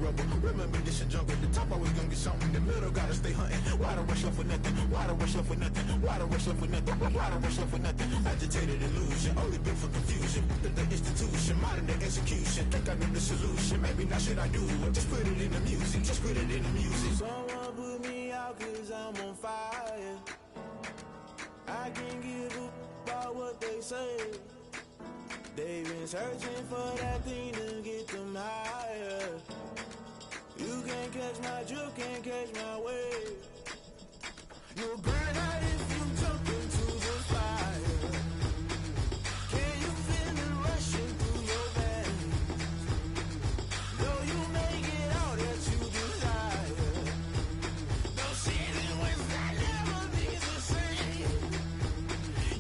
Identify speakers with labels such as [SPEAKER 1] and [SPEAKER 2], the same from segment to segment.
[SPEAKER 1] rubber. Remember this a jungle. The top always gonna get something. The middle gotta stay hunting. Why the rush left for nothing? Why the rush left for nothing? Why the rush left for nothing? Why the rush left for nothing? Agitated illusion, only built for confusion. The institution, modern day execution. Think I know the solution. Maybe not should I do it? Just put it in the music. Just put it in the music.
[SPEAKER 2] Someone put me out 'cause I'm on fire. I can't give a about what they say. They've been searching for that thing to get them higher. You can't catch my drift, can't catch my wave. You'll burn out if you jump into the fire. Can you feel it rushing through your veins? Though you make it all that you desire. No ceiling was that never be the same.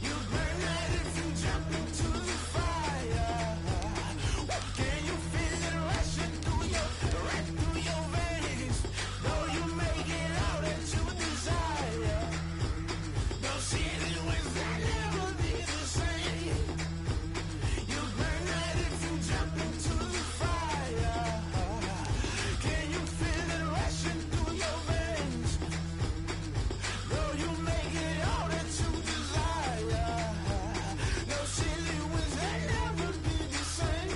[SPEAKER 2] You burn out if you jump into the fire. Can you feel it rushing through your veins? Though you make it all that you desire. No ceiling was that never be the same. You burn out if you jump into the fire. Can you feel it rushing through your veins? Though you make it all that you desire. No ceiling was that never be the same.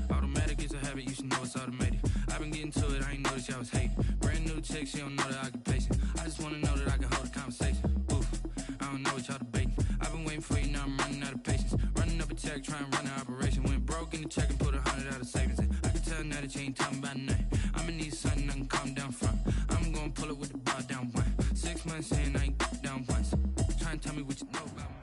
[SPEAKER 3] Automatic is a habit, you should know it's automated. I've been getting to it, I ain't noticed y'all was hating. Brand new chick, she don't know the occupation. I just wanna know that I can hold a conversation. Oof, I don't know what y'all debating. I've been waiting for you, now I'm running out of patience. Running up a check, trying to run an operation. Went broke in the check and put 100 out of savings in. I can tell now that you ain't talking about nothing. I'ma need something I can calm down from. I'm gonna pull it with the bar down one. 6 months in, I ain't down once. Try and tell me what you know about me.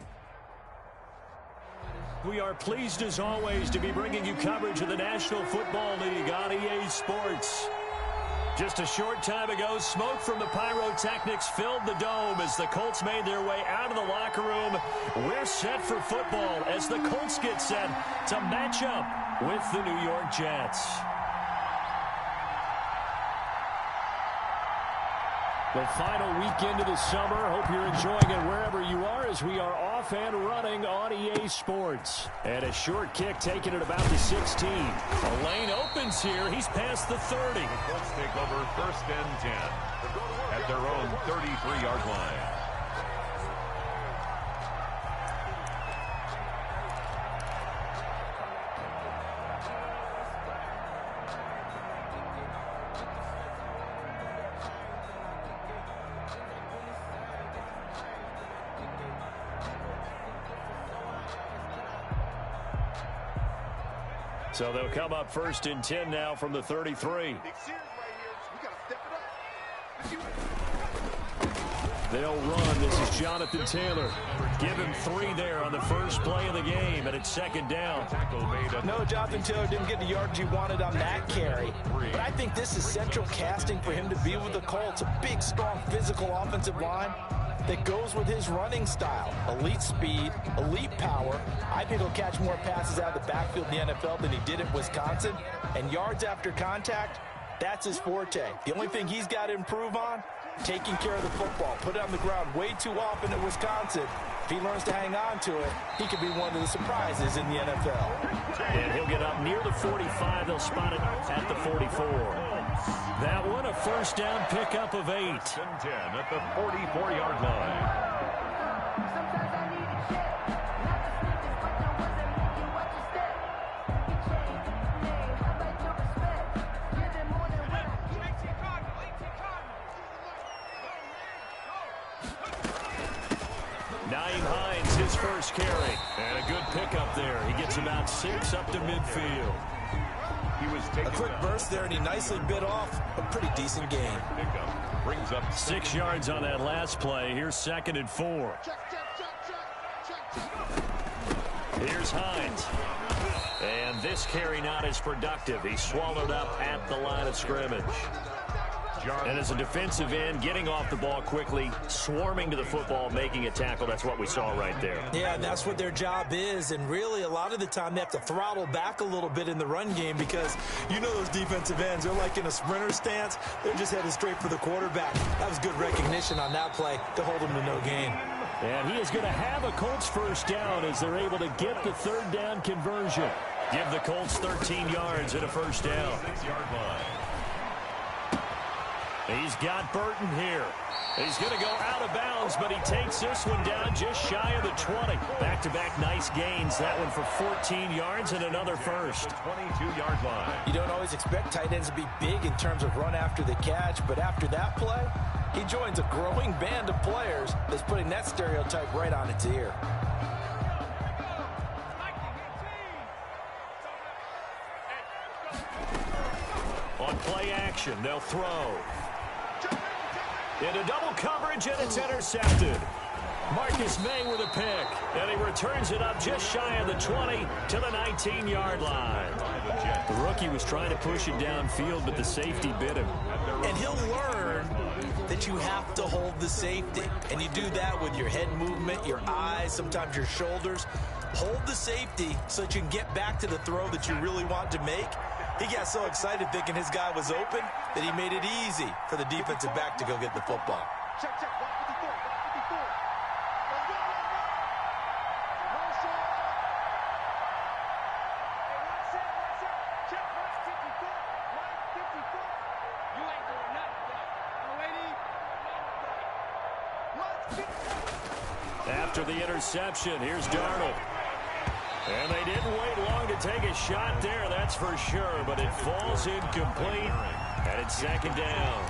[SPEAKER 4] We are pleased as always to be bringing you coverage of the National Football League on EA Sports. Just a short time ago, smoke from the pyrotechnics filled the dome as the Colts made their way out of the locker room. We're set for football as the Colts get set to match up with the New York Jets. The final weekend of the summer. Hope you're enjoying it wherever you are as we are off and running on EA Sports. And a short kick taken at about the 16. A lane opens here. He's past the 30.
[SPEAKER 5] The Colts take over 1st and 10 at their own 33-yard line.
[SPEAKER 4] So they'll come up 1st and 10 now from the 33. They'll run. This is Jonathan Taylor. Give him 3 there on the first play of the game, and it's 2nd down.
[SPEAKER 6] No, Jonathan Taylor didn't get the yardage he wanted on that carry. But I think this is central casting for him to be with the Colts. A big, strong, physical offensive line that goes with his running style. Elite speed, elite power. I think he'll catch more passes out of the backfield in the NFL than he did at Wisconsin. And yards after contact, that's his forte. The only thing he's got to improve on, taking care of the football. Put it on the ground way too often at Wisconsin. If he learns to hang on to it, he could be one of the surprises in the NFL.
[SPEAKER 4] And he'll get up near the 45. They'll spot it at the 44. That one, a 1st down pickup of 8.
[SPEAKER 5] 10 at the 44-yard line.
[SPEAKER 4] Nyheim Hines, his first carry. And a good pickup there. He gets about 6 up to midfield.
[SPEAKER 5] He was taking
[SPEAKER 6] a quick burst there, and he nicely bit off a pretty decent game.
[SPEAKER 5] Pickup. Brings up
[SPEAKER 4] 6 yards on that last play. Here's 2nd and 4. Here's Hines. And this carry not as productive. He's swallowed up at the line of scrimmage. And as a defensive end, getting off the ball quickly, swarming to the football, making a tackle, that's what we saw right there.
[SPEAKER 6] Yeah, and that's what their job is. And really, a lot of the time, they have to throttle back a little bit in the run game because you know those defensive ends, they're like in a sprinter stance. They're just headed straight for the quarterback. That was good recognition on that play to hold him to no gain.
[SPEAKER 4] And he is going to have a Colts first down as they're able to get the 3rd down conversion. Give the Colts 13 yards and a first down.
[SPEAKER 5] 6-yard line.
[SPEAKER 4] He's got Burton here. He's going to go out of bounds, but he takes this one down just shy of the 20. Back-to-back nice gains. That one for 14 yards and another first.
[SPEAKER 5] 22-yard line.
[SPEAKER 6] You don't always expect tight ends to be big in terms of run after the catch, but after that play, he joins a growing band of players that's putting that stereotype right on its ear.
[SPEAKER 4] On play action, they'll throw. Into double coverage, and it's intercepted. Marcus May with a pick, and he returns it up just shy of the 20 to the 19-yard line. The rookie was trying to push it downfield, but the safety bit him.
[SPEAKER 6] And he'll learn that you have to hold the safety. And you do that with your head movement, your eyes, sometimes your shoulders. Hold the safety so that you can get back to the throw that you really want to make. He got so excited thinking his guy was open that he made it easy for the defensive back to go get the football.
[SPEAKER 4] After the interception, here's Darnold. And they didn't wait long to take a shot there, that's for sure, but it falls incomplete, and it's 2nd down.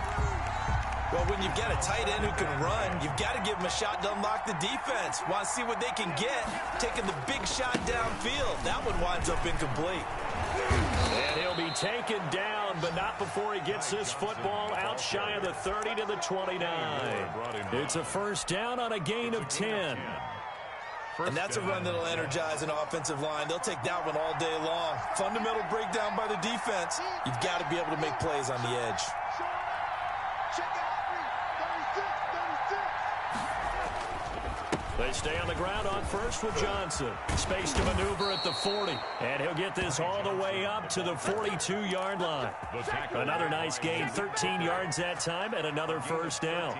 [SPEAKER 6] Well, when you've got a tight end who can run, you've got to give him a shot to unlock the defense. Want to see what they can get, taking the big shot downfield. That one winds up incomplete.
[SPEAKER 4] And he'll be taken down, but not before he gets this football out shy of the 30 to the 29. It's a first down on a gain of 10.
[SPEAKER 6] And that's a run that'll energize an offensive line. They'll take that one all day long. Fundamental breakdown by the defense. You've got to be able to make plays on the edge.
[SPEAKER 4] They stay on the ground on first with Johnson. Space to maneuver at the 40. And he'll get this all the way up to the 42-yard line. Another nice gain, 13 yards that time, and another first down.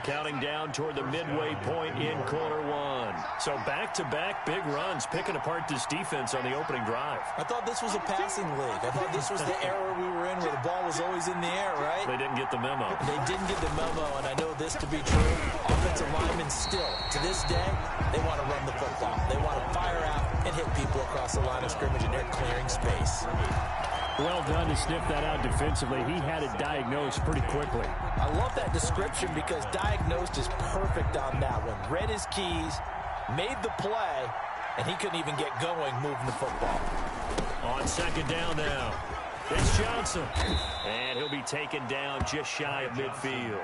[SPEAKER 4] Counting down toward the midway point in quarter one. So back-to-back big runs, picking apart this defense on the opening drive.
[SPEAKER 6] I thought this was a passing league. I thought this was the era we were in where the ball was always in the air, right?
[SPEAKER 4] They didn't get the memo.
[SPEAKER 6] They didn't get the memo, and I know this to be true. Offensive linemen still, to this day, they want to run the football. They want to fire out and hit people across the line of scrimmage, and they're clearing space.
[SPEAKER 4] Well done to sniff that out defensively. He had it diagnosed pretty quickly.
[SPEAKER 6] I love that description because diagnosed is perfect on that one. Read his keys, made the play, and he couldn't even get going moving the football.
[SPEAKER 4] On second down now, it's Johnson. And he'll be taken down just shy of midfield.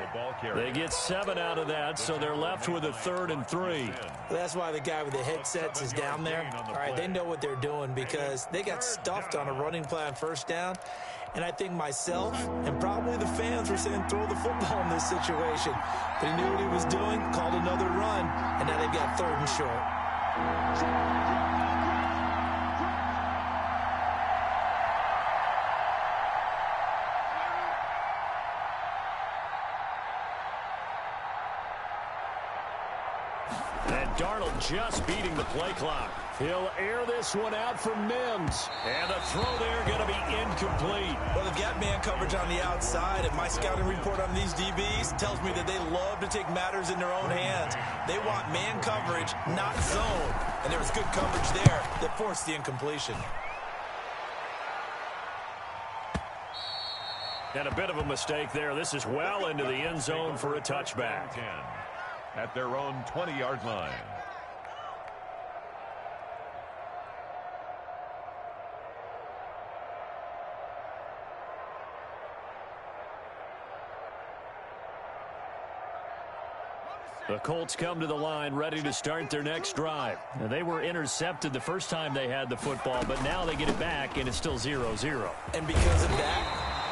[SPEAKER 4] They get 7 out of that, so they're left with a 3rd and 3.
[SPEAKER 6] That's why the guy with the headsets is down there. All right, they know what they're doing because they got stuffed on a running play on first down. And I think myself and probably the fans were saying throw the football in this situation. But he knew what he was doing, called another run, and now they've got 3rd and short.
[SPEAKER 4] Darnold just beating the play clock. He'll air this one out for Mims. And the throw there going to be incomplete.
[SPEAKER 6] Well, they've got man coverage on the outside, and my scouting report on these DBs tells me that they love to take matters in their own hands. They want man coverage, not zone. And there was good coverage there that forced the incompletion.
[SPEAKER 4] And a bit of a mistake there. This is well into the end zone for a touchback.
[SPEAKER 5] At their own 20-yard line.
[SPEAKER 4] The Colts come to the line ready to start their next drive. Now, they were intercepted the first time they had the football, but now they get it back, and it's still 0-0.
[SPEAKER 6] And because of that,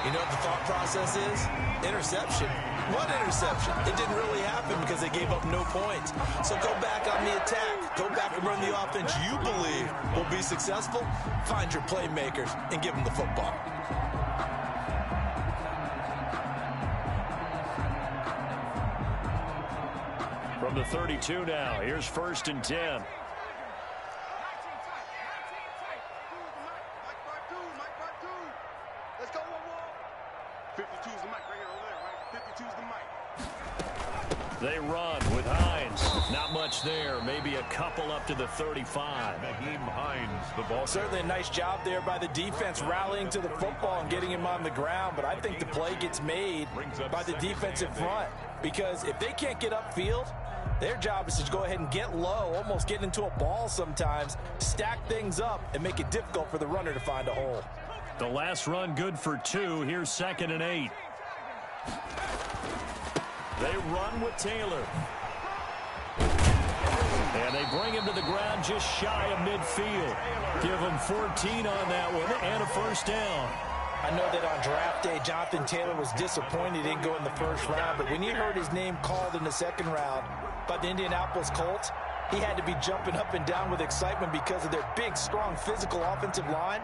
[SPEAKER 6] you know what the thought process is? Interception. What interception? It didn't really happen because they gave up no points. So go back on the attack. Go back and run the offense you believe will be successful. Find your playmakers and give them the football.
[SPEAKER 4] From the 32 now, here's 1st and 10.
[SPEAKER 7] Let's go, 52's the mic right here, over there, right? 52's the mic.
[SPEAKER 4] They run with Hines. Not much there. Maybe a couple up to the 35.
[SPEAKER 5] Nyheim Hines, the ball.
[SPEAKER 6] Certainly a nice job there by the defense rallying to the football and getting him on the ground, but I think the play gets made by the defensive front because if they can't get upfield, their job is to go ahead and get low, almost get into a ball sometimes, stack things up, and make it difficult for the runner to find a hole.
[SPEAKER 4] The last run good for 2. Here's 2nd and 8. They run with Taylor. And they bring him to the ground just shy of midfield. Give him 14 on that one and a 1st down.
[SPEAKER 6] I know that on draft day, Jonathan Taylor was disappointed he didn't go in the 1st round, but when he heard his name called in the 2nd round by the Indianapolis Colts, he had to be jumping up and down with excitement because of their big, strong, physical offensive line.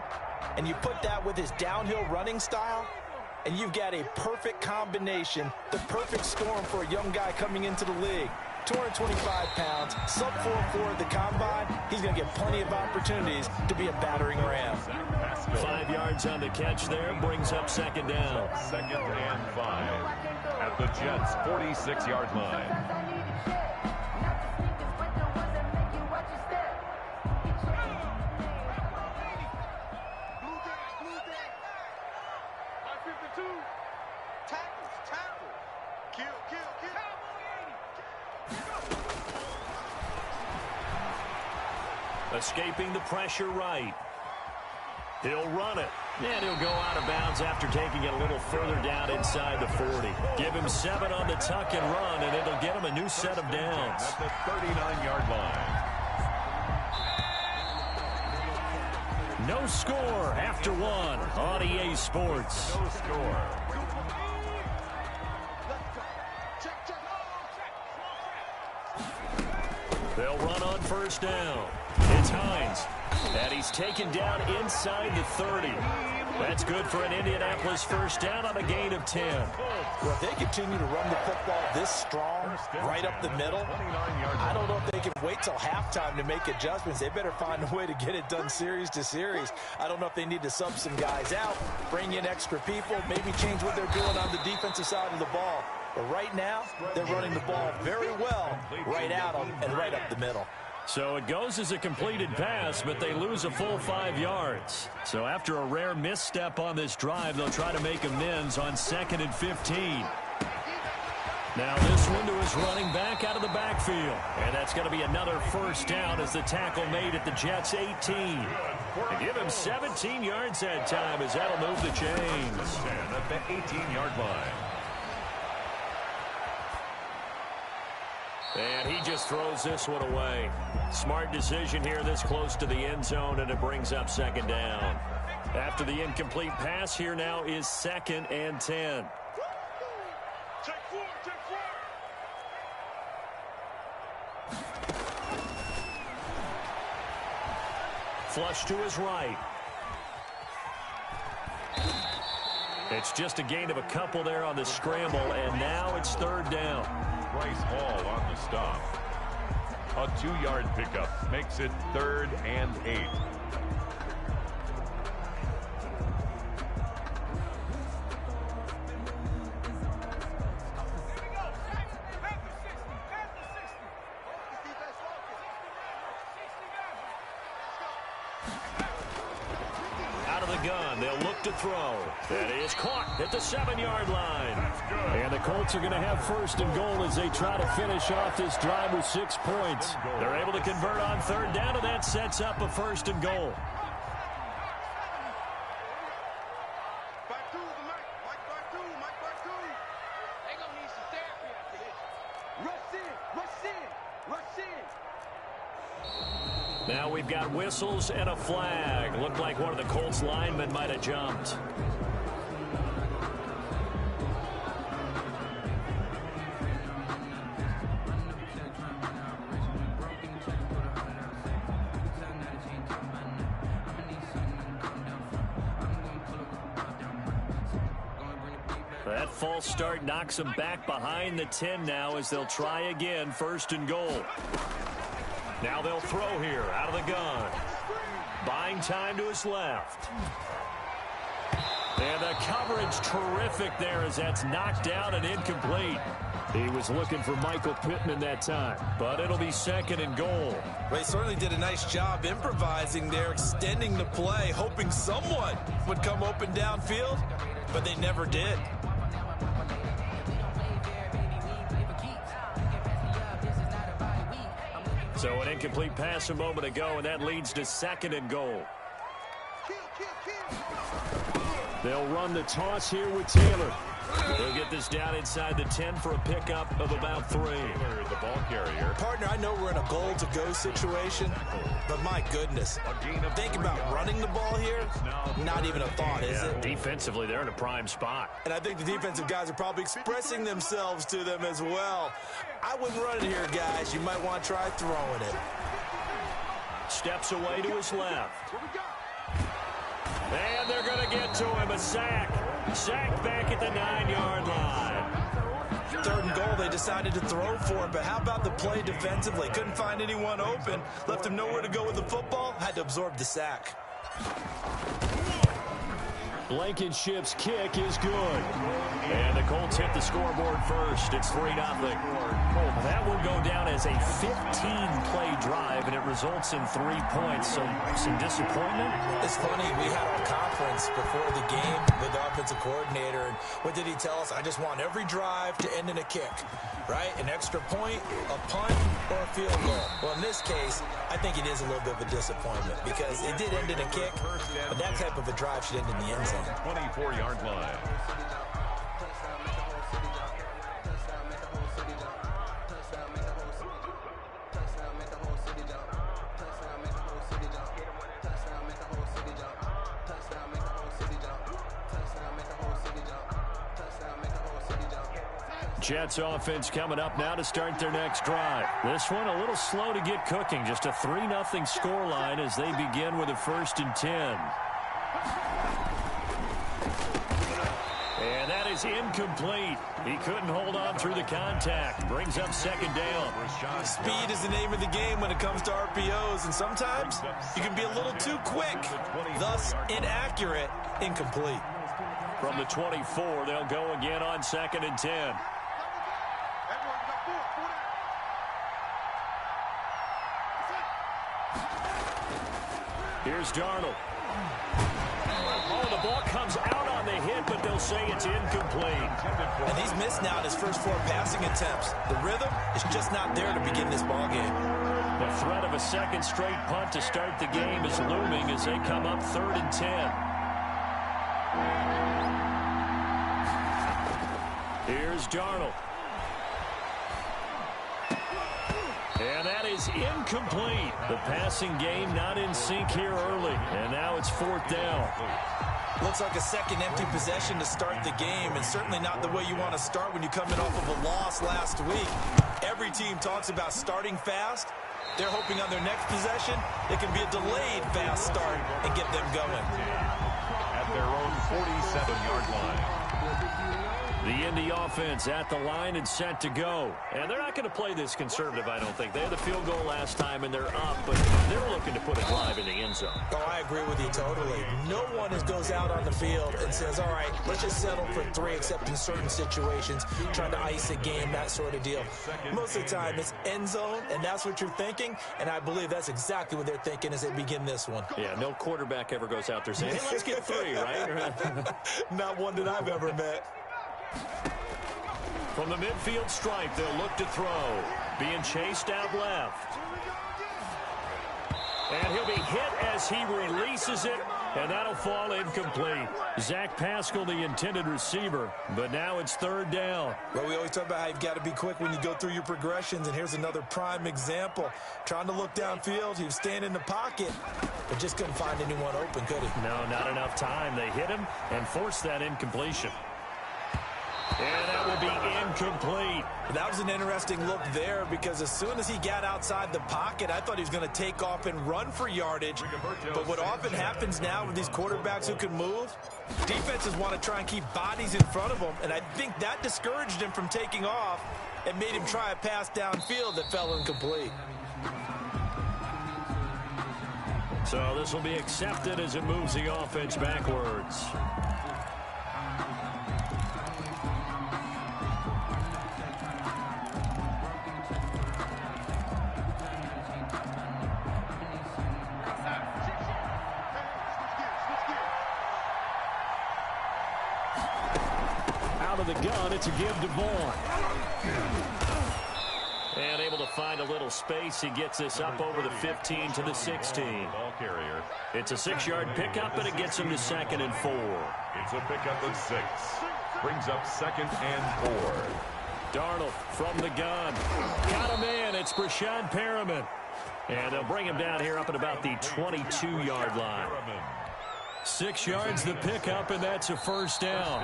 [SPEAKER 6] And you put that with his downhill running style, and you've got a perfect combination, the perfect storm for a young guy coming into the league. 225 pounds, sub 4.4 at the combine. He's going to get plenty of opportunities to be a battering ram.
[SPEAKER 4] 5 yards on the catch there, brings up 2nd down.
[SPEAKER 5] 2nd and 5 at the Jets' 46-yard line.
[SPEAKER 4] Escaping the pressure right. He'll run it. And he'll go out of bounds after taking it a little further down inside the 40. Give him 7 on the tuck and run, and it'll get him a new set of downs.
[SPEAKER 5] At the 39-yard line.
[SPEAKER 4] No score after 1 on EA Sports.
[SPEAKER 5] No score.
[SPEAKER 4] They'll run on 1st down. It's Hines. And he's taken down inside the 30. That's good for an Indianapolis 1st down on a gain of 10.
[SPEAKER 6] Well, if they continue to run the football this strong, right up the middle, I don't know if they can wait till halftime to make adjustments. They better find a way to get it done series to series. I don't know if they need to sub some guys out, bring in extra people, maybe change what they're doing on the defensive side of the ball. But right now, they're running the ball very well right at them and right up the middle.
[SPEAKER 4] So it goes as a completed pass, but they lose a full 5 yards. So after a rare misstep on this drive, they'll try to make amends on 2nd and 15. Now this one to his running back out of the backfield. And that's going to be another 1st down as the tackle made at the Jets' 18. And give him 17 yards that time as that'll move the chains.
[SPEAKER 5] At the 18-yard line.
[SPEAKER 4] And he just throws this one away. Smart decision here this close to the end zone, and it brings up 2nd down. After the incomplete pass, here now is 2nd and 10.
[SPEAKER 7] Check 4, check 4.
[SPEAKER 4] Flush to his right. It's just a gain of a couple there on the scramble, and now it's 3rd down.
[SPEAKER 5] Bryce Hall on the stop. A 2-yard pickup makes it 3rd and 8.
[SPEAKER 4] Out of the gun, they'll look to throw. That is caught at the 7-yard line. And the Colts are going to have 1st and goal as they try to finish off this drive with 6 points. They're able to convert on 3rd down, and that sets up a 1st and goal.
[SPEAKER 7] Back two, the mic. Mic back two, mic back two. They gonna need some therapy after this. Rush in, rush
[SPEAKER 4] Now we've got whistles and a flag. Looked like one of the Colts linemen might have jumped. That false start knocks them back behind the 10 now as they'll try again, 1st and goal. Now they'll throw here out of the gun. Buying time to his left. And the coverage terrific there as that's knocked out and incomplete. He was looking for Michael Pittman that time, but it'll be 2nd and goal.
[SPEAKER 6] Well, he certainly did a nice job improvising there, extending the play, hoping someone would come open downfield, but they never did.
[SPEAKER 4] So an incomplete pass a moment ago, and that leads to 2nd and goal. They'll run the toss here with Taylor. They'll get this down inside the 10 for a pickup of about 3.
[SPEAKER 5] Taylor, the ball carrier.
[SPEAKER 6] Partner, I know we're in a goal-to-go situation, but my goodness, think about running the ball here. Not even a thought, is it?
[SPEAKER 4] Defensively, they're in a prime spot.
[SPEAKER 6] And I think the defensive guys are probably expressing themselves to them as well. I wouldn't run it here, guys. You might want to try throwing it.
[SPEAKER 4] Steps away to his left. And they're going to get to him, a sack. Sack back at the 9-yard line.
[SPEAKER 6] 3rd and goal, they decided to throw for it, but how about the play defensively? Couldn't find anyone open, left him nowhere to go with the football, had to absorb the sack.
[SPEAKER 4] Blankenship's kick is good. And the Colts hit the scoreboard first. It's 3-0. That will go down as a 15-play drive, and it results in 3 points. So some disappointment.
[SPEAKER 6] It's funny, we had our conference before the game with the offensive coordinator, and what did he tell us? I just want every drive to end in a kick, right? An extra point, a punt, or a field goal. Well, in this case, I think it is a little bit of a disappointment because it did end in a kick, but that type of a drive should end in the end zone.
[SPEAKER 5] 24-yard line.
[SPEAKER 4] Jets offense coming up now to start their next drive. This one a little slow to get cooking. Just a 3-0 scoreline as they begin with a 1st and 10. And that is incomplete. He couldn't hold on through the contact. Brings up 2nd down.
[SPEAKER 6] Speed is the name of the game when it comes to RPOs, and sometimes you can be a little too quick, thus inaccurate, incomplete.
[SPEAKER 4] From the 24, they'll go again on 2nd and 10. Here's Darnold. Oh, the ball comes out on the hit, but they'll say it's incomplete.
[SPEAKER 6] And he's missed now his first 4 passing attempts. The rhythm is just not there to begin this ball game.
[SPEAKER 4] The threat of a 2nd straight punt to start the game is looming as they come up 3rd and 10. Here's Darnold. And that is incomplete. The passing game not in sync here early. And now it's 4th down.
[SPEAKER 6] Looks like a second empty possession to start the game, and certainly not the way you want to start when you come in off of a loss last week. Every team talks about starting fast. They're hoping on their next possession it can be a delayed fast start and get them going.
[SPEAKER 5] At their own 47-yard line.
[SPEAKER 4] The Indy offense at the line and set to go. And they're not going to play this conservative, I don't think. They had the field goal last time, and they're up, but they're looking to put a drive in the end zone.
[SPEAKER 6] Oh, I agree with you totally. No one goes out on the field and says, all right, let's just settle for 3, except in certain situations, trying to ice a game, that sort of deal. Most of the time, it's end zone, and that's what you're thinking, and I believe that's exactly what they're thinking as they begin this one.
[SPEAKER 4] Yeah, no quarterback ever goes out there saying, hey, let's get 3, right?
[SPEAKER 6] Not one that I've ever met.
[SPEAKER 4] From the midfield stripe, they'll look to throw. Being chased out left. And he'll be hit as he releases it And that'll fall incomplete. Zach Pascal, the intended receiver, but now it's third down.
[SPEAKER 6] Well, we always talk about how you've got to be quick when you go through your progressions, and here's another prime example. Trying to look downfield, he was standing in the pocket, but just couldn't find anyone open, could he?
[SPEAKER 4] No, not enough time. They hit him and forced that incompletion. And that will be incomplete.
[SPEAKER 6] That was an interesting look there because as soon as he got outside the pocket, I thought he was going to take off and run for yardage. But what often happens now with these quarterbacks who can move, defenses want to try and keep bodies in front of them, and I think that discouraged him from taking off and made him try a pass downfield that fell incomplete.
[SPEAKER 4] So this will be accepted as it moves the offense backwards. The gun, it's a give to Vaughn. And able to find a little space. He gets this up over the 15 to the 16.
[SPEAKER 5] Ball carrier.
[SPEAKER 4] It's a 6-yard pickup, and it gets him to 2nd and 4.
[SPEAKER 5] It's a pickup of 6. Brings up 2nd and 4.
[SPEAKER 4] Darnold from the gun. Got him in. It's Breshad Perriman. And they'll bring him down here up at about the 22-yard line. 6 yards the pickup, and that's a first down.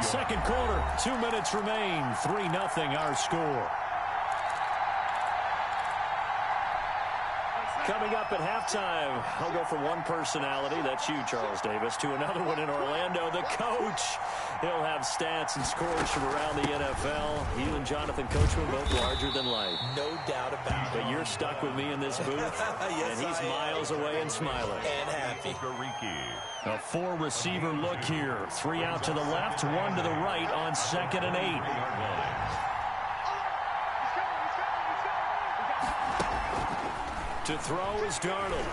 [SPEAKER 4] Second quarter, 2 minutes remain. 3-0 our score. Coming up at halftime, I'll go from one personality, that's you, Charles Davis, to another one in Orlando, the coach. He'll have stats and scores from around the NFL. You and Jonathan Coachman both larger than life.
[SPEAKER 6] No doubt about it.
[SPEAKER 4] But you're stuck with me in this booth,
[SPEAKER 6] yes,
[SPEAKER 4] and he's miles away and smiling.
[SPEAKER 6] And happy.
[SPEAKER 4] A 4-receiver look here. 3 out to the left, 1 to the right on 2nd and 8. To throw is Darnold.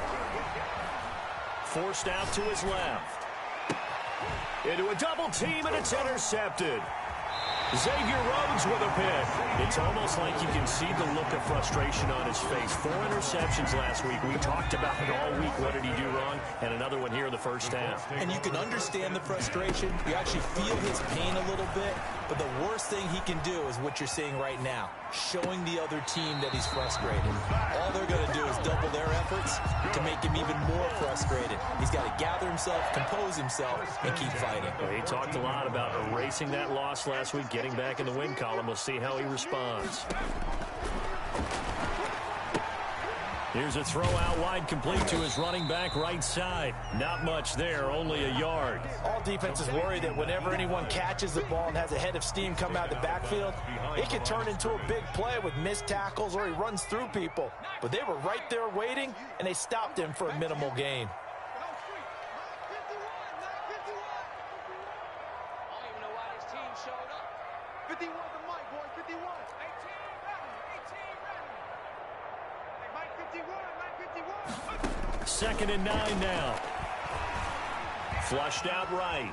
[SPEAKER 4] Forced out to his left. Into a double team, and it's intercepted. Xavier Rhodes with a pick. It's almost like you can see the look of frustration on his face. 4 interceptions last week. We talked about it all week. What did he do wrong? And another one here in the first half.
[SPEAKER 6] And you can understand the frustration. You actually feel his pain a little bit. But the worst thing he can do is what you're seeing right now, showing the other team that he's frustrated. All they're going to do is double their efforts to make him even more frustrated. He's got to gather himself, compose himself, and keep fighting.
[SPEAKER 4] Well, he talked a lot about erasing that loss last week, getting back in the win column. We'll see how he responds. Here's a throw out wide, complete to his running back right side. Not much there, only a yard.
[SPEAKER 6] All defenses worry that whenever anyone catches the ball and has a head of steam come out of the backfield, it can turn into a big play with missed tackles or he runs through people. But they were right there waiting, and they stopped him for a minimal gain.
[SPEAKER 4] Second and 9 now. Flushed out right.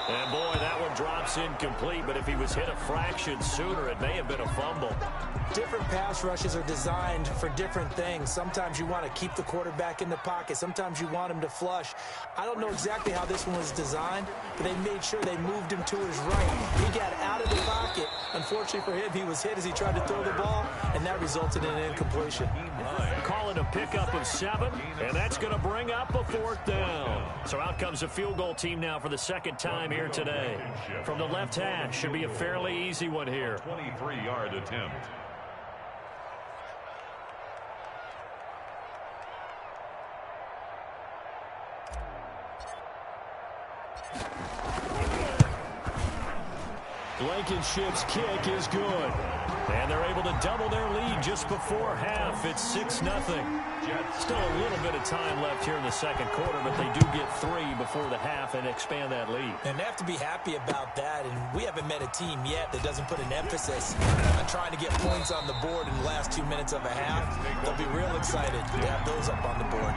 [SPEAKER 4] And boy, that one drops incomplete, but if he was hit a fraction sooner, it may have been a fumble.
[SPEAKER 6] Different pass rushes are designed for different things. Sometimes you want to keep the quarterback in the pocket. Sometimes you want him to flush. I don't know exactly how this one was designed, but they made sure they moved him to his right. He got out of the pocket. Unfortunately for him, he was hit as he tried to throw the ball, and that resulted in an incompletion.
[SPEAKER 4] Call it a pickup of 7, and that's going to bring up a 4th down. So out comes a field goal team now for the second time here today. From the left hash, should be a fairly easy one here.
[SPEAKER 5] 23-yard attempt.
[SPEAKER 4] Blankenship's kick is good. And they're able to double their lead just before half. It's 6-0. Still a little bit of time left here in the second quarter, but they do get 3 before the half and expand that lead.
[SPEAKER 6] And they have to be happy about that. And we haven't met a team yet that doesn't put an emphasis on trying to get points on the board in the last 2 minutes of a half. They'll be real excited to have those up on the board.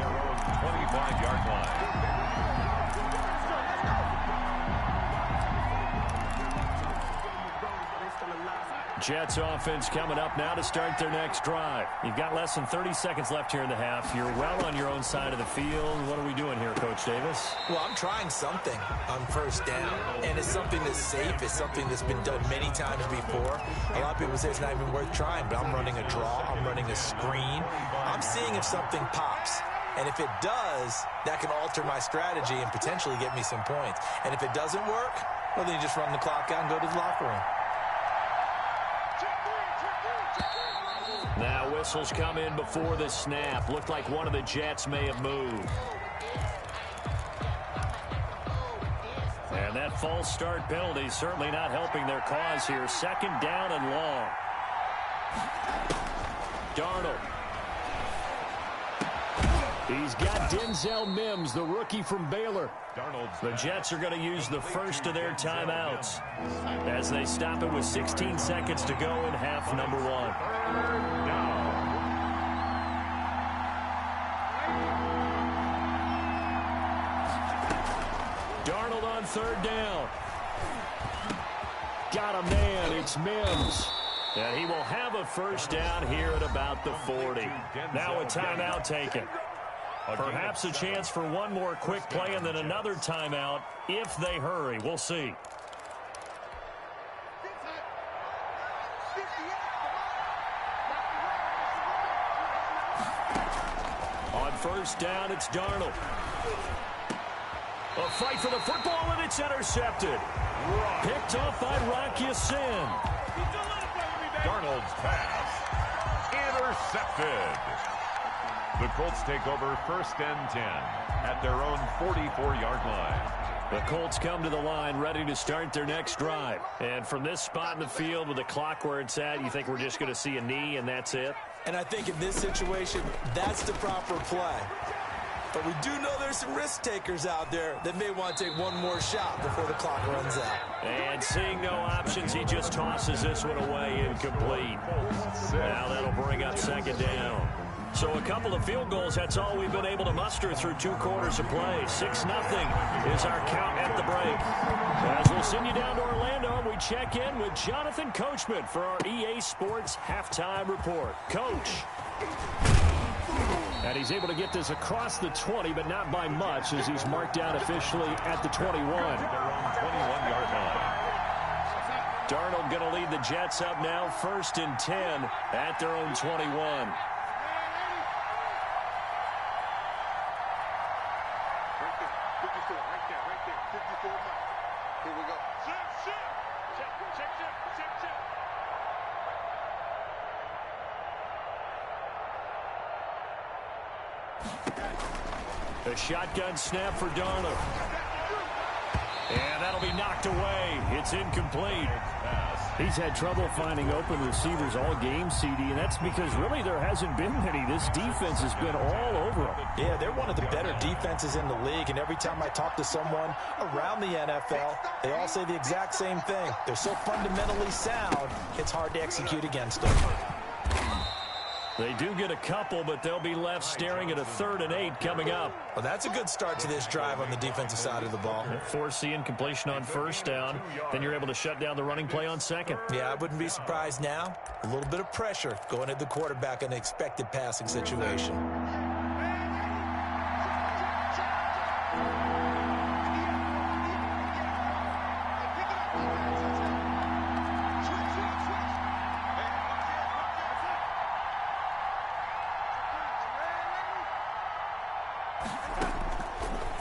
[SPEAKER 5] 25-yard line.
[SPEAKER 4] Jets offense coming up now to start their next drive. You've got less than 30 seconds left here in the half. You're well on your own side of the field. What are we doing here, Coach Davis?
[SPEAKER 6] Well, I'm trying something on first down, and it's something that's safe. It's something that's been done many times before. A lot of people say it's not even worth trying, but I'm running a draw. I'm running a screen. I'm seeing if something pops. And if it does, that can alter my strategy and potentially get me some points. And if it doesn't work, well, then you just run the clock out and go to the locker room.
[SPEAKER 4] Now whistles come in before the snap. Looked like one of the Jets may have moved. And that false start penalty certainly not helping their cause here. Second down and long. Darnold. He's got Denzel Mims, the rookie from Baylor. The Jets are going to use the first of their timeouts as they stop it with 16 seconds to go in half number one. Darnold on third down. Got a man. It's Mims. And he will have a first down here at about the 40. Now a timeout taken. Perhaps a chance for one more quick play and then another timeout if they hurry. We'll see. On first down, it's Darnold. A fight for the football, and it's intercepted. Picked off by Rock Ya-Sin.
[SPEAKER 5] Darnold's pass intercepted. The Colts take over first and 10 at their own 44-yard line.
[SPEAKER 4] The Colts come to the line ready to start their next drive. And from this spot in the field with the clock where it's at, you think we're just going to see a knee and that's it?
[SPEAKER 6] And I think in this situation, that's the proper play. But we do know there's some risk takers out there that may want to take one more shot before the clock runs out.
[SPEAKER 4] And seeing no options, he just tosses this one away incomplete. Now that'll bring up second down. So a couple of field goals, that's all we've been able to muster through 2 quarters of play. 6-0 is our count at the break. As we'll send you down to Orlando, we check in with Jonathan Coachman for our EA Sports Halftime Report. Coach. And he's able to get this across the 20, but not by much, as he's marked down officially at the 21.
[SPEAKER 5] 21-yard line.
[SPEAKER 4] Darnold going to lead the Jets up now, first and 10 at their own 21. A shotgun snap for Darnold. And that'll be knocked away. It's incomplete. He's had trouble finding open receivers all game, CD, and that's because really there hasn't been many. This defense has been all over them.
[SPEAKER 6] Yeah, they're one of the better defenses in the league, and every time I talk to someone around the NFL, they all say the exact same thing. They're so fundamentally sound, it's hard to execute against them.
[SPEAKER 4] They do get a couple, but they'll be left staring at a 3rd and 8 coming up.
[SPEAKER 6] Well, that's a good start to this drive on the defensive side of the ball.
[SPEAKER 4] Force the incompletion on first down. Then you're able to shut down the running play on second.
[SPEAKER 6] Yeah, I wouldn't be surprised now. A little bit of pressure going at the quarterback in an expected passing situation.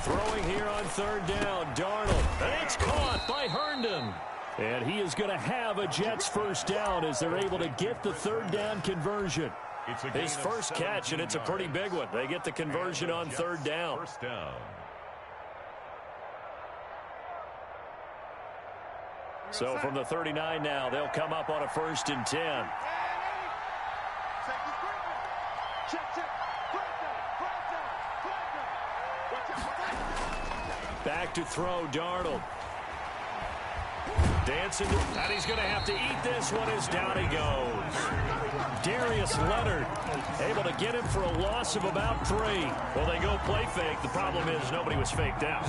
[SPEAKER 4] Throwing here on 3rd down, Darnold. And it's caught by Herndon. And he is going to have a Jets first down as they're able to get the 3rd down conversion. His first catch, and it's a pretty big one. They get the conversion on 3rd down.
[SPEAKER 5] First down.
[SPEAKER 4] So from the 39 now, they'll come up on a 1st and 10. Back to throw, Darnold. Dancing, and he's going to have to eat this one as down he goes. Darius Leonard able to get him for a loss of about 3. Well, they go play fake. The problem is nobody was faked out.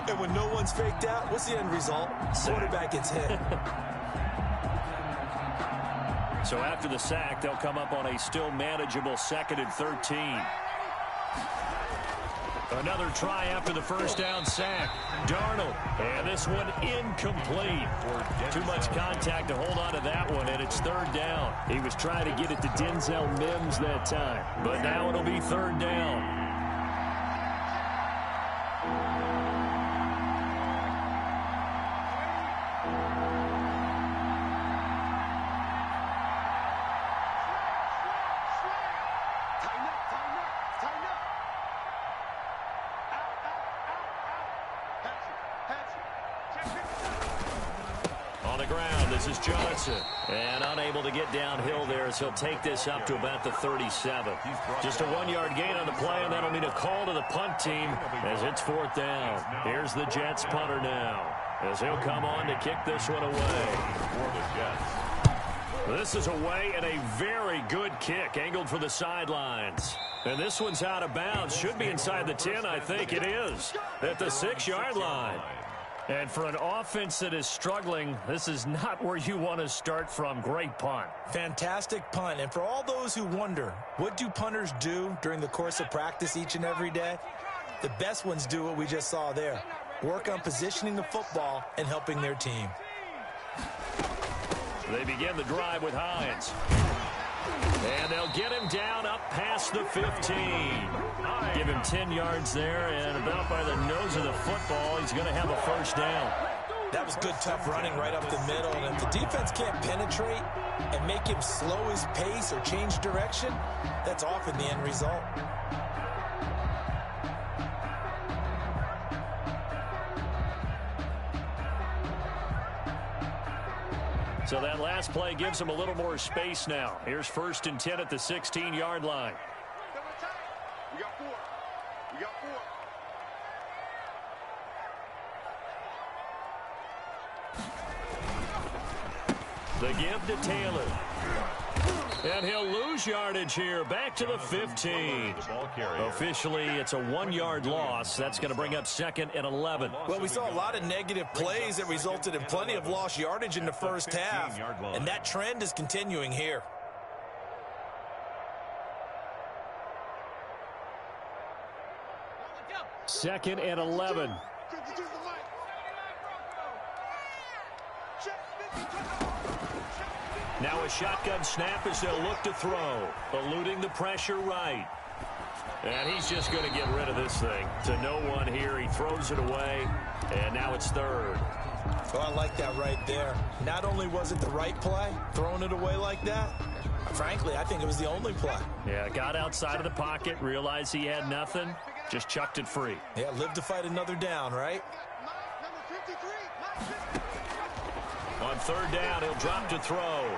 [SPEAKER 6] And when no one's faked out, what's the end result? Quarterback gets hit.
[SPEAKER 4] So after the sack, they'll come up on a still manageable 2nd and 13. Another try after the first down sack. Darnold, and this one incomplete. Too much contact to hold on to that one, and it's 3rd down. He was trying to get it to Denzel Mims that time, but now it'll be 3rd down. On the ground, this is Johnson. And unable to get downhill there as he'll take this up to about the 37. Just a 1-yard gain on the play, and that'll mean a call to the punt team as it's 4th down. Here's the Jets punter now as he'll come on to kick this one away. This is away and a very good kick angled for the sidelines. And this one's out of bounds. Should be inside the 10, I think it is, at the 6-yard line. And for an offense that is struggling, this is not where you want to start from. Great punt.
[SPEAKER 6] Fantastic punt. And for all those who wonder, what do punters do during the course of practice each and every day? The best ones do what we just saw there. Work on positioning the football and helping their team.
[SPEAKER 4] They begin the drive with Hines. And they'll get him down up past the 15. Give him 10 yards there, and about by the nose of the football, he's going to have a 1st down.
[SPEAKER 6] That was good, tough running right up the middle. And if the defense can't penetrate and make him slow his pace or change direction, that's often the end result.
[SPEAKER 4] So that last play gives him a little more space now. Here's 1st and 10 at the 16-yard line.
[SPEAKER 7] We got 4. We got 4.
[SPEAKER 4] The give to Taylor. And he'll lose yardage here. Back to the 15. Officially, it's a 1-yard loss. That's going to bring up 2nd and 11.
[SPEAKER 6] Well, we saw a lot of negative plays that resulted in plenty of lost yardage in the first half. And that trend is continuing here.
[SPEAKER 4] Second and 11. Now a shotgun snap as they'll look to throw. Eluding the pressure right. And he's just going to get rid of this thing. To no one here. He throws it away. And now it's 3rd.
[SPEAKER 6] Oh, I like that right there. Not only was it the right play, throwing it away like that, frankly, I think it was the only play.
[SPEAKER 4] Yeah, got outside of the pocket, realized he had nothing, just chucked it free.
[SPEAKER 6] Yeah, live to fight another down, right?
[SPEAKER 4] On 3rd down, he'll drop to throw.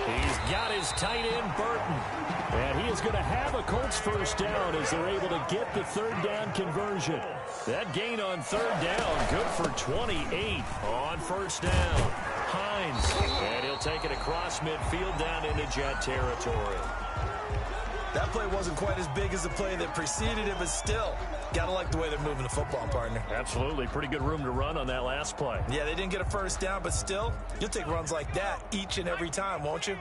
[SPEAKER 4] He's got his tight end, Burton. And he is going to have a Colts 1st down as they're able to get the 3rd down conversion. That gain on 3rd down, good for 28 on 1st down. Hines, and he'll take it across midfield down into Jet territory.
[SPEAKER 6] That play wasn't quite as big as the play that preceded it, but still, got to like the way they're moving the football, partner.
[SPEAKER 4] Absolutely. Pretty good room to run on that last play.
[SPEAKER 6] Yeah, they didn't get a 1st down, but still, you'll take runs like that each and every time, won't you?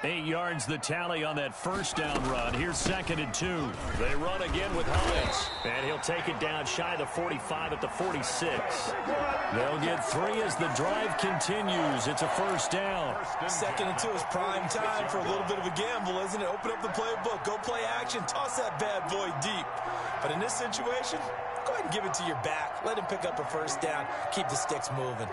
[SPEAKER 4] 8 yards the tally on that 1st down run. Here's 2nd and 2. They run again with Hines. And he'll take it down shy of the 45 at the 46. They'll get 3 as the drive continues. It's a 1st down.
[SPEAKER 6] 2nd and 2 is prime time for a little bit of a gamble, isn't it? Open up the playbook. Go play action. Toss that bad boy deep. But in this situation, go ahead and give it to your back. Let him pick up a 1st down. Keep the sticks moving.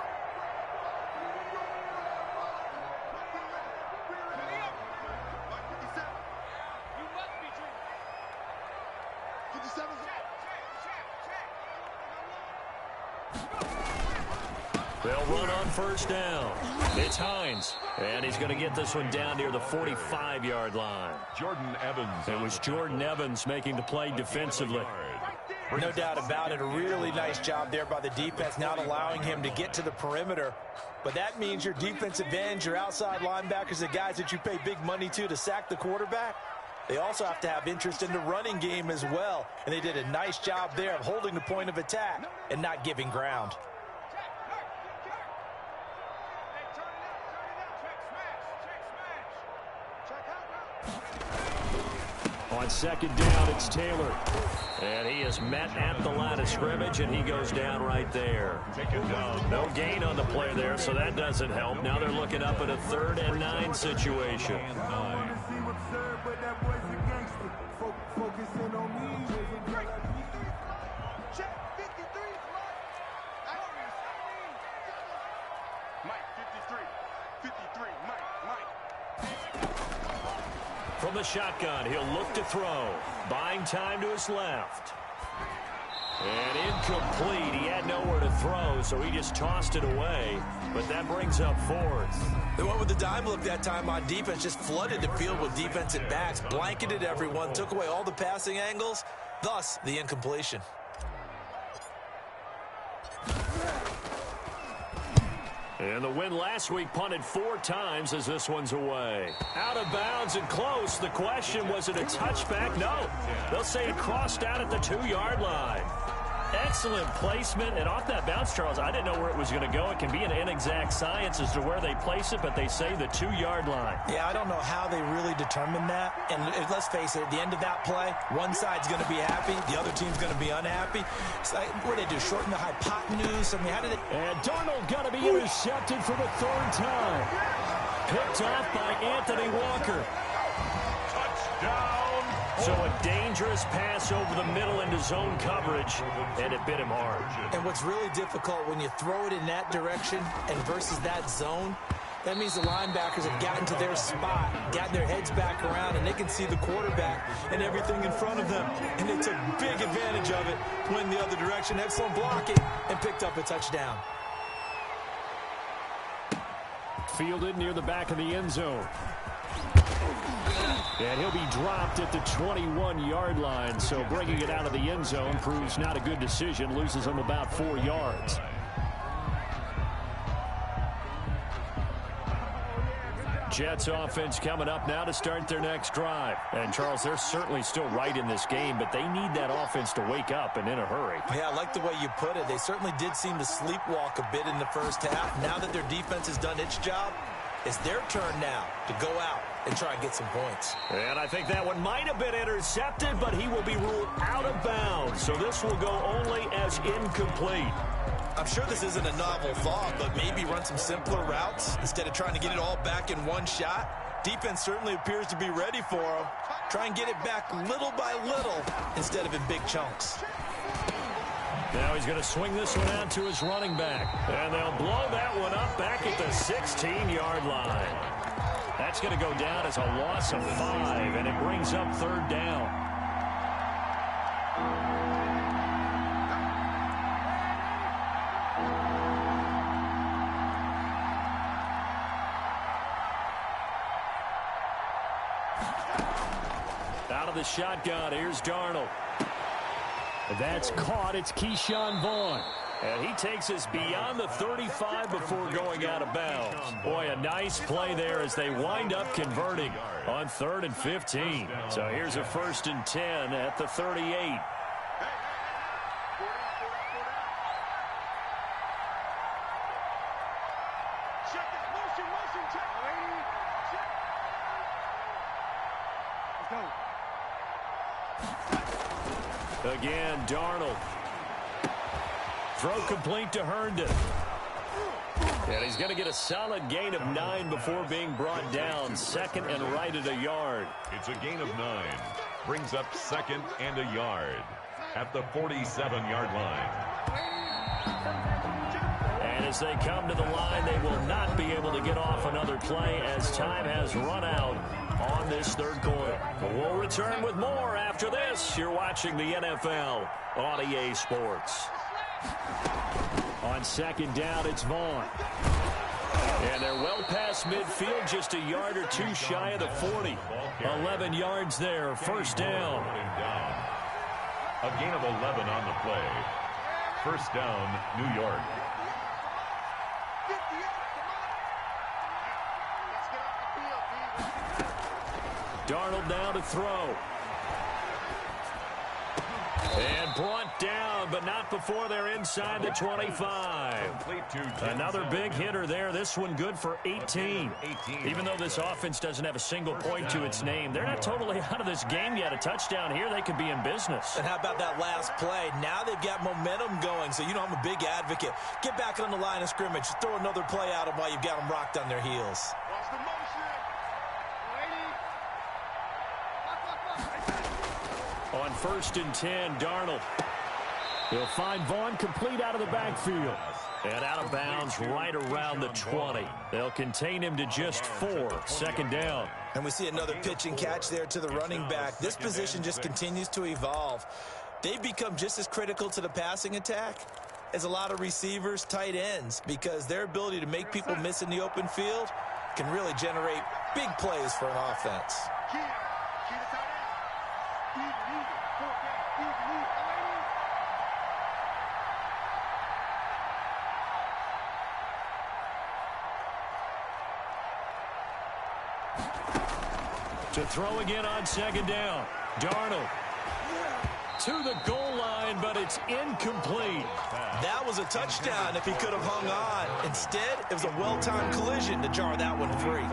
[SPEAKER 4] They'll run on 1st down. It's Hines. And he's going to get this one down near the 45-yard line.
[SPEAKER 5] Jordan Evans.
[SPEAKER 4] It was Jordan Evans making the play defensively.
[SPEAKER 6] No doubt about it. A really nice job there by the defense, not allowing him to get to the perimeter. But that means your defensive ends, your outside linebackers, the guys that you pay big money to sack the quarterback, they also have to have interest in the running game as well. And they did a nice job there of holding the point of attack and not giving ground.
[SPEAKER 4] On second down, it's Taylor. And he is met at the line of scrimmage, and he goes down right there. No gain on the play there, so that doesn't help. Now they're looking up at a 3rd and 9 situation. From the shotgun, he'll look to throw. Buying time to his left. And incomplete. He had nowhere to throw, so he just tossed it away. But that brings up 4th.
[SPEAKER 6] They went with the dime look that time on defense. Just flooded the field with defensive backs. Blanketed everyone. Took away all the passing angles. Thus, the incompletion.
[SPEAKER 4] And the win last week punted 4 times as this one's away. Out of bounds and close. The question, was it a touchback? No. They'll say it crossed out at the 2-yard line. Excellent placement. And off that bounce, Charles, I didn't know where it was going to go. It can be an inexact science as to where they place it, but they say the 2-yard line.
[SPEAKER 6] Yeah, I don't know how they really determined that. And let's face it, at the end of that play, one side's going to be happy, the other team's going to be unhappy. It's like, what did they do, shorten the hypotenuse? I mean, how did it...
[SPEAKER 4] And Darnold going to be intercepted for the 3rd time. Picked off by Anthony Walker.
[SPEAKER 5] Touchdown.
[SPEAKER 4] So a dangerous pass over the middle into zone coverage, and it bit him hard.
[SPEAKER 6] And what's really difficult when you throw it in that direction and versus that zone, that means the linebackers have gotten to their spot, gotten their heads back around, and they can see the quarterback and everything in front of them. And they took big advantage of it, went the other direction, excellent blocking, and picked up a touchdown.
[SPEAKER 4] Fielded near the back of the end zone. And he'll be dropped at the 21-yard line, so bringing it out of the end zone proves not a good decision, loses him about 4 yards. Jets offense coming up now to start their next drive. And, Charles, they're certainly still right in this game, but they need that offense to wake up and in a hurry.
[SPEAKER 6] Yeah, I like the way you put it. They certainly did seem to sleepwalk a bit in the first half. Now that their defense has done its job, it's their turn now to go out and try and get some points.
[SPEAKER 4] And I think that one might have been intercepted, but he will be ruled out of bounds. So this will go only as incomplete.
[SPEAKER 6] I'm sure this isn't a novel thought, but maybe run some simpler routes instead of trying to get it all back in one shot. Defense certainly appears to be ready for him. Try and get it back little by little instead of in big chunks.
[SPEAKER 4] Now he's going to swing this one out to his running back. And they'll blow that one up back at the 16-yard line. That's going to go down as a loss of 5, and it brings up 3rd down. Out of the shotgun, here's Darnold. That's caught. It's Keyshawn Vaughn. And he takes us beyond the 35 before going out of bounds. Boy, a nice play there as they wind up converting on 3rd and 15. So here's a 1st and 10 at the 38. Again, Darnold. Throw complete to Herndon. And he's going to get a solid gain of 9 before being brought down. 2nd and right at a yard.
[SPEAKER 5] It's a gain of 9. Brings up 2nd and a yard at the 47-yard line.
[SPEAKER 4] And as they come to the line, they will not be able to get off another play as time has run out on this 3rd quarter. We'll return with more after this. You're watching the NFL on EA Sports. On 2nd down, it's Vaughn. And they're well past midfield, just a yard or 2 shy of the 40. 11 yards there, 1st down.
[SPEAKER 5] A gain of 11 on the play. 1st down, New York.
[SPEAKER 4] Darnold now to throw. And brought down but not before they're inside the 25. Another big hitter there. This one good for 18. Even though this offense doesn't have a single point to its name, they're not totally out of this game yet. A touchdown here, they could be in business.
[SPEAKER 6] And how about that last play? Now they've got momentum going, so you know I'm a big advocate. Get back on the line of scrimmage. Throw another play at them while you've got them rocked on their heels.
[SPEAKER 7] Watch the motion.
[SPEAKER 4] On 1st and 10, Darnold. He'll find Vaughn complete out of the backfield. And out of bounds right around the 20. They'll contain him to just 4. 2nd down.
[SPEAKER 6] And we see another pitch and catch there to the running back. This position just continues to evolve. They've become just as critical to the passing attack as a lot of receivers, tight ends, because their ability to make people miss in the open field can really generate big plays for an offense.
[SPEAKER 4] To throw again on 2nd down. Darnold to the goal line, but it's incomplete.
[SPEAKER 6] That was a touchdown if he could have hung on. Instead, it was a well-timed collision to jar that one free.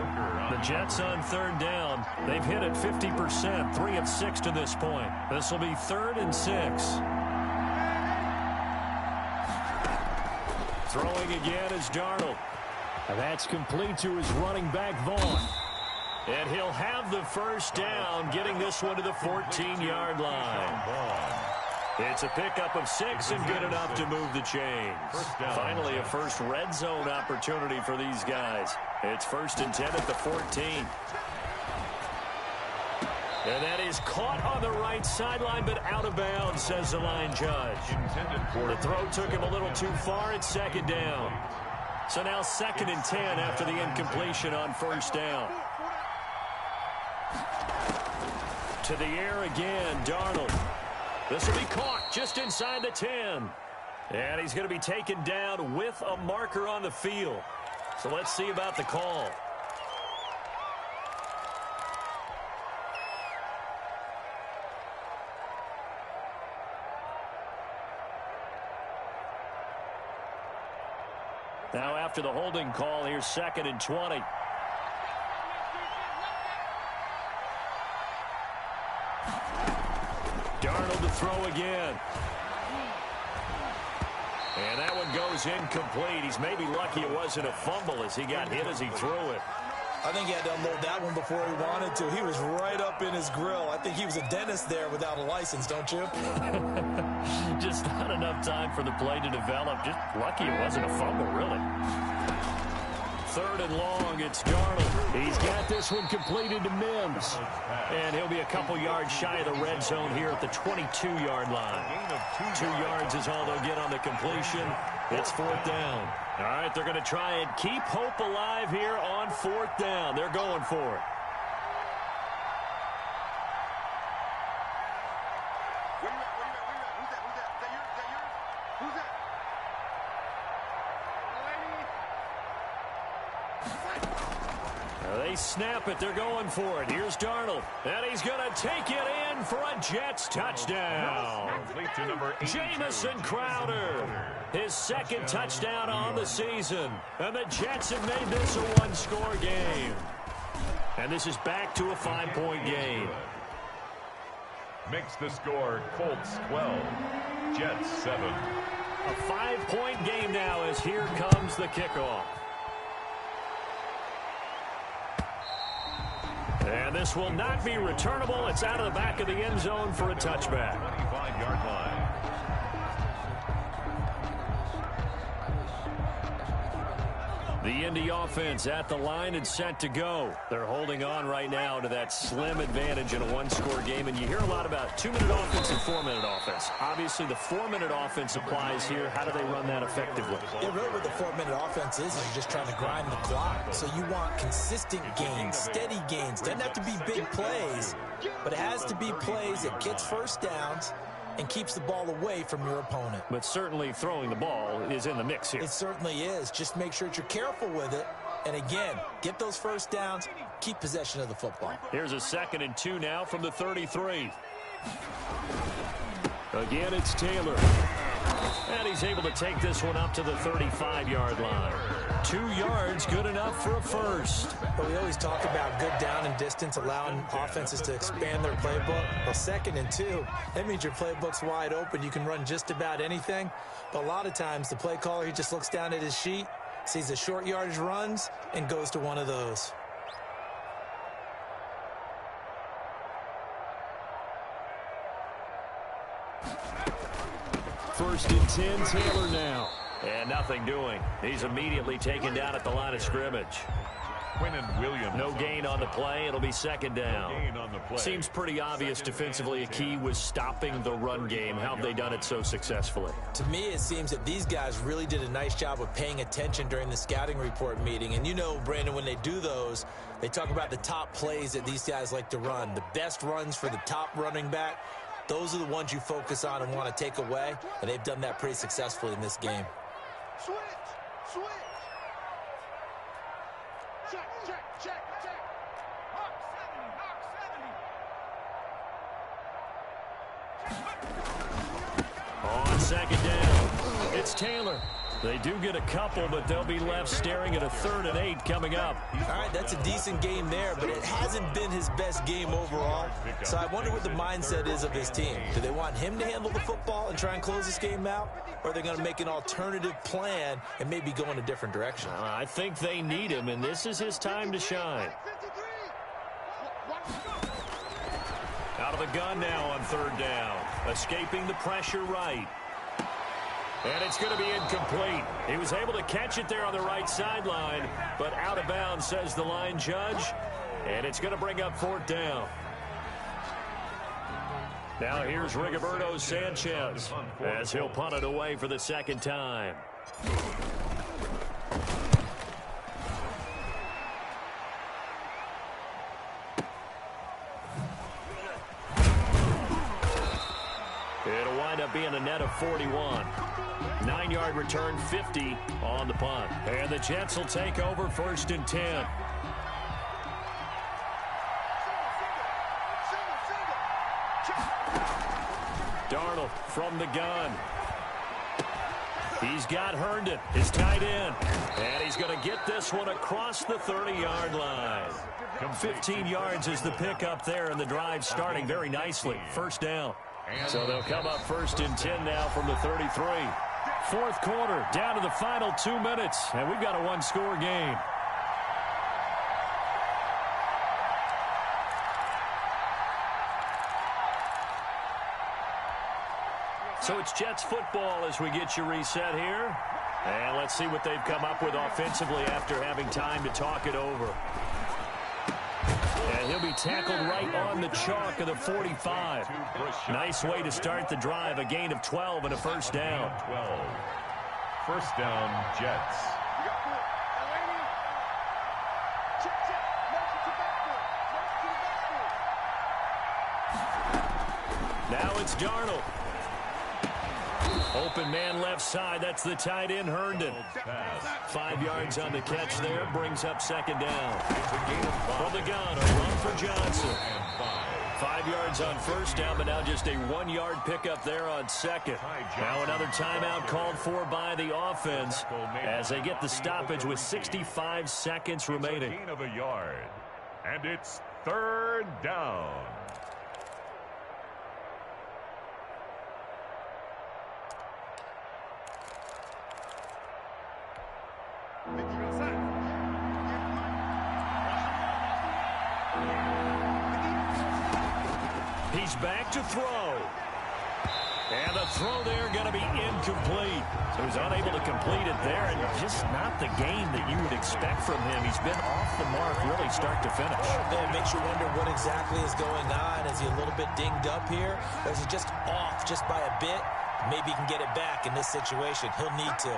[SPEAKER 4] The Jets on 3rd down. They've hit it 50%, 3 of 6 to this point. This will be 3rd and 6. Throwing again is Darnold. And that's complete to his running back, Vaughn. And he'll have the 1st down, getting this one to the 14-yard line. It's a pickup of 6 and good enough to move the chains. Finally, a first red zone opportunity for these guys. It's 1st and 10 at the 14. And that is caught on the right sideline, but out of bounds, says the line judge. The throw took him a little too far. It's 2nd down. So now 2nd and 10 after the incompletion on 1st down. To the air again, Darnold. This will be caught just inside the 10. And he's going to be taken down with a marker on the field. So let's see about the call. Now after the holding call, here's 2nd and 20. Darnold to throw again. And that one goes incomplete. He's maybe lucky it wasn't a fumble as he got hit as he threw it.
[SPEAKER 6] I think he had to unload that one before he wanted to. He was right up in his grill. I think he was a dentist there without a license, don't you?
[SPEAKER 4] Just not enough time for the play to develop. Just lucky it wasn't a fumble, really. 3rd and long, it's Darnold. He's got this one completed to Mims. And he'll be a couple yards shy of the red zone here at the 22-yard line. 2 yards is all they'll get on the completion. It's 4th down. All right, they're going to try and keep hope alive here on 4th down. They're going for it.
[SPEAKER 7] Where you at? Who's that? Is that yours? Who's that?
[SPEAKER 4] They snap it. They're going for it. Here's Darnold. And he's going to take it in for a Jets touchdown. Jamison Crowder. His 2nd touchdown on the season. And the Jets have made this a 1-score game. And this is back to a 5-point game.
[SPEAKER 5] Makes the score Colts 12, Jets 7.
[SPEAKER 4] A 5-point game now as here comes the kickoff. And this will not be returnable. It's out of the back of the end zone for a touchback.
[SPEAKER 5] 25-yard line.
[SPEAKER 4] The Indy offense at the line and set to go. They're holding on right now to that slim advantage in a 1-score game. And you hear a lot about 2-minute offense and 4-minute offense. Obviously, the 4-minute offense applies here. How do they run that effectively?
[SPEAKER 6] Yeah, really what the 4-minute offense is you're just trying to grind the clock. So you want consistent gains, steady gains. Doesn't have to be big plays, but it has to be plays that gets first downs and keeps the ball away from your opponent.
[SPEAKER 4] But certainly throwing the ball is in the mix here.
[SPEAKER 6] It certainly is. Just make sure that you're careful with it. And again, get those first downs, keep possession of the football.
[SPEAKER 4] Here's a 2nd and 2 now from the 33. Again, it's Taylor. And he's able to take this one up to the 35-yard line. 2 yards, good enough for a first.
[SPEAKER 6] But we always talk about good down and distance, allowing offenses to expand their playbook. Well, 2nd and 2, that means your playbook's wide open. You can run just about anything. But a lot of times, the play caller, he just looks down at his sheet, sees the short yardage runs, and goes to one of those.
[SPEAKER 4] First and 10, Taylor now. And nothing doing. He's immediately taken down at the line of scrimmage.
[SPEAKER 5] Quinnen Williams.
[SPEAKER 4] No gain on the play. It'll be 2nd down. Seems pretty obvious defensively. A key was stopping the run game. How have they done it so successfully?
[SPEAKER 6] To me, it seems that these guys really did a nice job of paying attention during the scouting report meeting. And you know, Brandon, when they do those, they talk about the top plays that these guys like to run. The best runs for the top running back. Those are the ones you focus on and want to take away. And they've done that pretty successfully in this game.
[SPEAKER 7] Switch. Check. Hawk 70.
[SPEAKER 4] On 2nd down, it's Taylor. They do get a couple, but they'll be left staring at a 3rd and 8 coming up.
[SPEAKER 6] All right, that's a decent game there, but it hasn't been his best game overall. So I wonder what the mindset is of his team. Do they want him to handle the football and try and close this game out? Or are they going to make an alternative plan and maybe go in a different direction?
[SPEAKER 4] I think they need him, and this is his time to shine. Out of the gun now on 3rd down. Escaping the pressure right. And it's going to be incomplete. He was able to catch it there on the right sideline, but out of bounds, says the line judge. And it's going to bring up 4th down. Now here's Rigoberto Sanchez as he'll punt it away for the 2nd time. It'll wind up being a net of 41. 9-yard return, 50 on the punt. And the Jets will take over 1st and 10. Darnold from the gun. He's got Herndon, his tight end. And he's going to get this one across the 30-yard line. 15 yards is the pickup there, and the drive starting very nicely. 1st down. So they'll come up 1st and 10 now from the 33. 4th quarter, down to the final 2 minutes, and we've got a 1-score game. So it's Jets football as we get you reset here. And let's see what they've come up with offensively after having time to talk it over. And he'll be tackled right on the chalk of the 45. Nice way to start the drive. A gain of 12 and a 1st down.
[SPEAKER 5] 12. 1st down, Jets.
[SPEAKER 4] Now it's Darnold. Open man left side. That's the tight end, Herndon. 5 yards on the catch there. Brings up 2nd down. From the gun, a run for Johnson. 5 yards on 1st down, but now just a 1-yard pickup there on 2nd. Now another timeout called for by the offense as they get the stoppage with 65 seconds remaining.
[SPEAKER 5] Gain of a yard. And it's 3rd down.
[SPEAKER 4] He's back to throw. And the throw there going to be incomplete. So he's unable to complete it there, and just not the game that you would expect from him. He's been off the mark really start to finish.
[SPEAKER 6] It makes you wonder what exactly is going on. Is he a little bit dinged up here? Or is he just off just by a bit? Maybe he can get it back in this situation. He'll need to.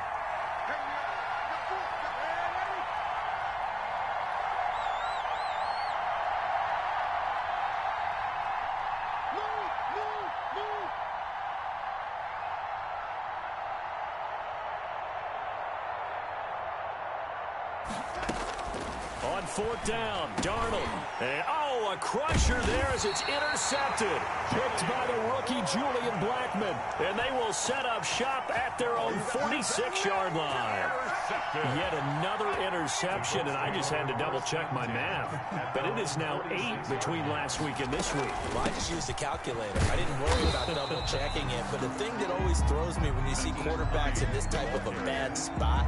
[SPEAKER 4] on fourth down. Darnold. And, a crusher there as it's intercepted. Picked by the rookie Julian Blackmon. And they will set up shop at their own 46-yard line. Yet another interception, and I just had to double-check my math. But it is now 8 between last week and this week.
[SPEAKER 6] Well, I just used a calculator. I didn't worry about double-checking it. But the thing that always throws me when you see quarterbacks in this type of a bad spot,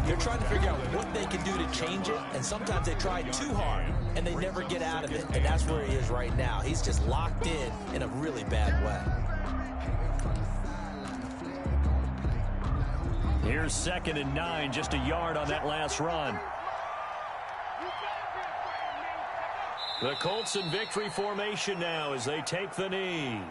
[SPEAKER 6] they're trying to figure out what they can do to change it, and sometimes they try too hard, and they never get out of it. And that's where he is right now. He's just locked in a really bad way.
[SPEAKER 4] Here's 2nd and 9, just a yard on that last run. The Colts in victory formation now as they take the knee.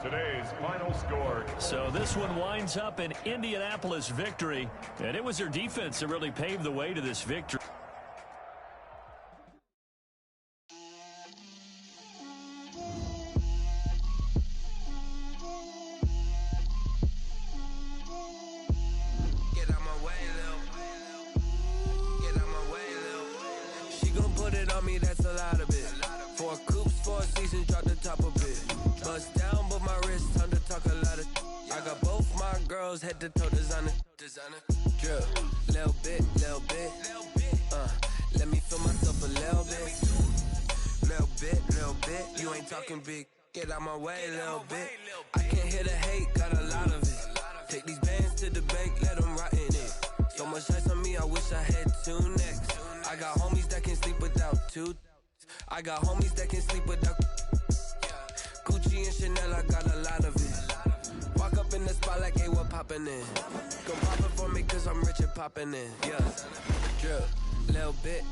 [SPEAKER 5] Today's final score.
[SPEAKER 4] So this one winds up an Indianapolis victory, and it was their defense that really paved the way to this victory.
[SPEAKER 8] Get out my way, Lil. Get out my way, Lil. She gon' put it on me, that's a lot of it. 4 coops, 4 seasons, drop the top a bit. Bust down, but my wrist, time to talk a lot of. I got both my girls head to toe designer. Drip, little bit. Let me feel myself a little bit. You ain't talking big. Get out my way, little bit. I can't hear the hate, got a lot of it. Take these bands to the bank, let them rot in it. So much ice on me, I wish I had 2 necks. I got homies that can sleep without 2. I got homies that can sleep without. Gucci and Chanel, I got a lot of it. Walk up in the spot like, hey, what poppin' in? Go pop it for me, cause I'm rich and poppin' in. Yeah, drip, little bit.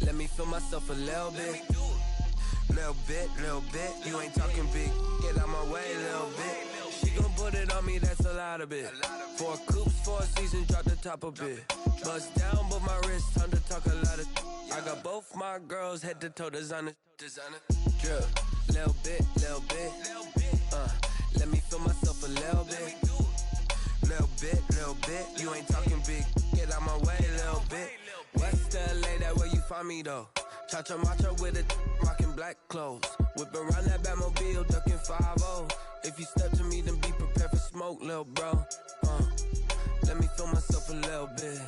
[SPEAKER 8] Let me feel myself a little bit. Little bit. You ain't talking big. Get out my way, little bit. She gon' put it on me, that's a lot of it. 4 coops, 4 seasons, drop the top a bit. Bust down, but my wrist, time to talk a lot of. I got both my girls head to toe designer. Drip, little bit. Let me feel myself a little bit. Little bit. You ain't talking big. Get out my way, little bit. West LA, that where you find me though. Cha-cha matcha with a rockin' black clothes. Whip around that Batmobile, ducking 5-0. If you step to me, then be prepared for smoke, little bro. Let me feel myself a little bit.